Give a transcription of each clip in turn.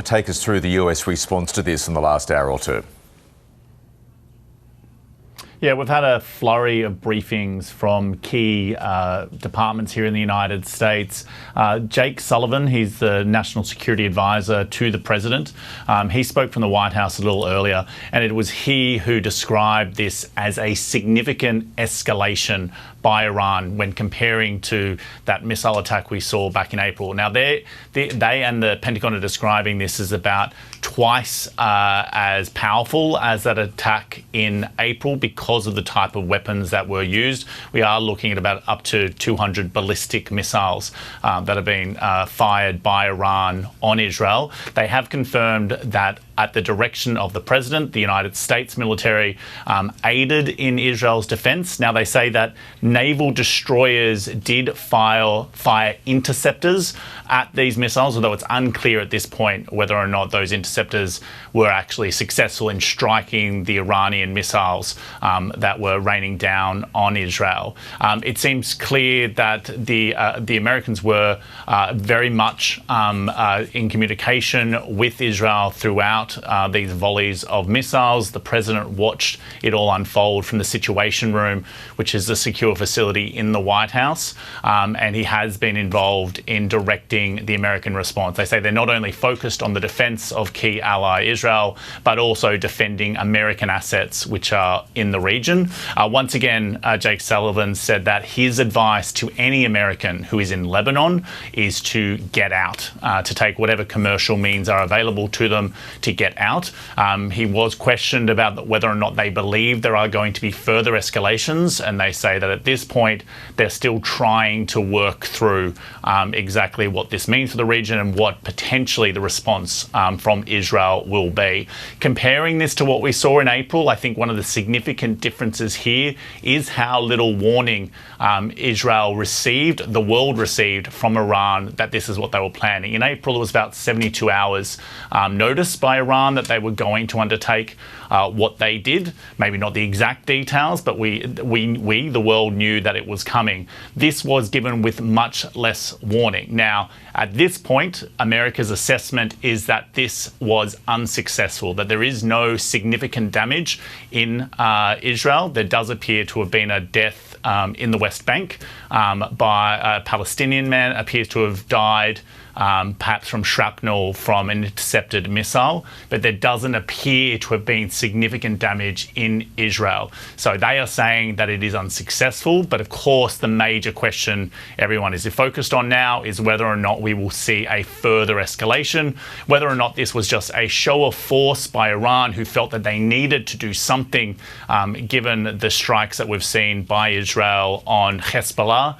Take us through the US response to this in the last hour or two. Yeah, we've had a flurry of briefings from key departments here in the United States. Jake Sullivan, he's the National Security Advisor to the President. He spoke from the White House a little earlier, and it was he who described this as a significant escalation by Iran when comparing to that missile attack we saw back in April. Now, they and the Pentagon are describing this as about twice as powerful as that attack in April because of the type of weapons that were used. We are looking at about up to 200 ballistic missiles that have been fired by Iran on Israel. They have confirmed that at the direction of the President, the United States military aided in Israel's defense. Now, they say that naval destroyers did fire interceptors at these missiles, although it's unclear at this point whether or not those interceptors were actually successful in striking the Iranian missiles that were raining down on Israel. It seems clear that the Americans were very much in communication with Israel throughout these volleys of missiles. The President watched it all unfold from the Situation Room, which is the secure facility in the White House, and he has been involved in directing the American response. They say they're not only focused on the defense of key ally Israel, but also defending American assets which are in the region. Once again, Jake Sullivan said that his advice to any American who is in Lebanon is to get out, to take whatever commercial means are available to them to get out. He was questioned about whether or not they believe there are going to be further escalations, and they say that at this point they're still trying to work through exactly what this means for the region and what potentially the response from Israel will be. Comparing this to what we saw in April, I think one of the significant differences here is how little warning Israel received, the world received from Iran that this is what they were planning. In April, it was about 72 hours notice by Iran that they were going to undertake what they did. Maybe not the exact details, but we, the world, knew that it was coming. This was given with much less warning. Now, at this point, America's assessment is that this was unsuccessful, that there is no significant damage in Israel. There does appear to have been a death in the West Bank by a Palestinian man, appears to have died perhaps from shrapnel from an intercepted missile, but there doesn't appear to have been significant damage in Israel. So they are saying that it is unsuccessful, but of course the major question everyone is focused on now is whether or not we will see a further escalation, whether or not this was just a show of force by Iran, who felt that they needed to do something given the strikes that we've seen by Israel on Hezbollah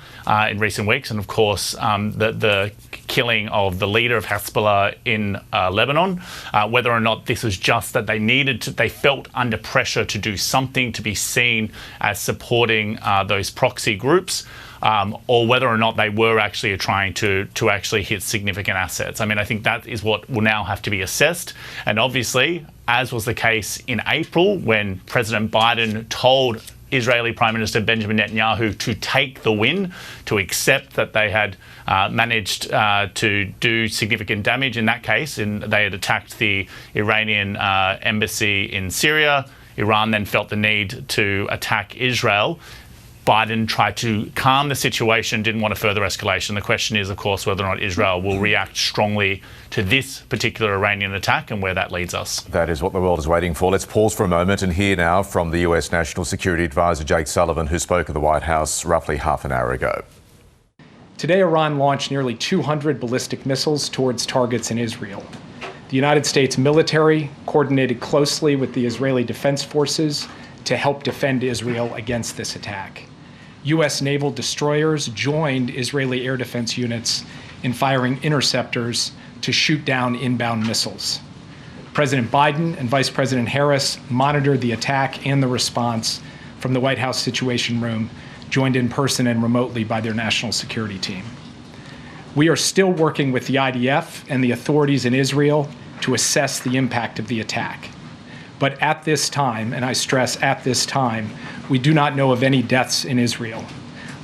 in recent weeks, and of course the killing of the leader of Hezbollah in Lebanon, whether or not this was just that they felt under pressure to do something to be seen as supporting those proxy groups, or whether or not they were actually trying to actually hit significant assets. I mean, I think that is what will now have to be assessed. And obviously, as was the case in April when President Biden told Israeli Prime Minister Benjamin Netanyahu to take the win, to accept that they had managed to do significant damage in that case, and they had attacked the Iranian embassy in Syria. Iran then felt the need to attack Israel. Biden tried to calm the situation, didn't want a further escalation. The question is, of course, whether or not Israel will react strongly to this particular Iranian attack and where that leads us. That is what the world is waiting for. Let's pause for a moment and hear now from the US National Security Advisor Jake Sullivan, who spoke at the White House roughly half an hour ago. Today, Iran launched nearly 200 ballistic missiles towards targets in Israel. The United States military coordinated closely with the Israeli Defense Forces to help defend Israel against this attack. U.S. naval destroyers joined Israeli air defense units in firing interceptors to shoot down inbound missiles. President Biden and Vice President Harris monitored the attack and the response from the White House Situation Room, joined in person and remotely by their national security team. We are still working with the IDF and the authorities in Israel to assess the impact of the attack. But at this time, and I stress at this time, we do not know of any deaths in Israel.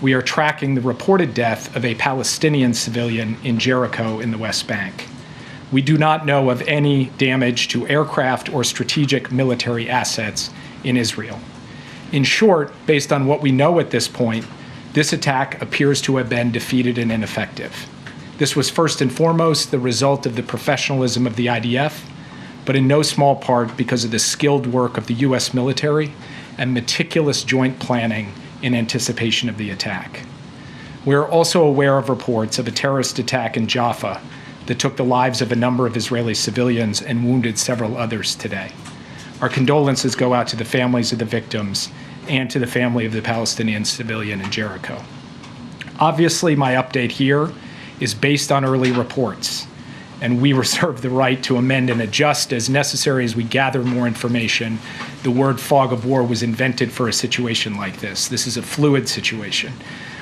We are tracking the reported death of a Palestinian civilian in Jericho in the West Bank. We do not know of any damage to aircraft or strategic military assets in Israel. In short, based on what we know at this point, this attack appears to have been defeated and ineffective. This was first and foremost the result of the professionalism of the IDF, but in no small part because of the skilled work of the U.S. military and meticulous joint planning in anticipation of the attack. We are also aware of reports of a terrorist attack in Jaffa that took the lives of a number of Israeli civilians and wounded several others today. Our condolences go out to the families of the victims and to the family of the Palestinian civilian in Jericho. Obviously, my update here is based on early reports, and we reserve the right to amend and adjust as necessary as we gather more information. The word fog of war was invented for a situation like this. This is a fluid situation.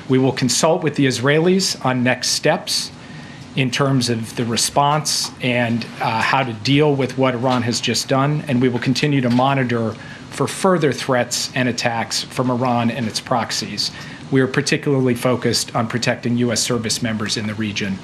We will consult with the Israelis on next steps in terms of the response and how to deal with what Iran has just done, and we will continue to monitor for further threats and attacks from Iran and its proxies. We are particularly focused on protecting U.S. service members in the region.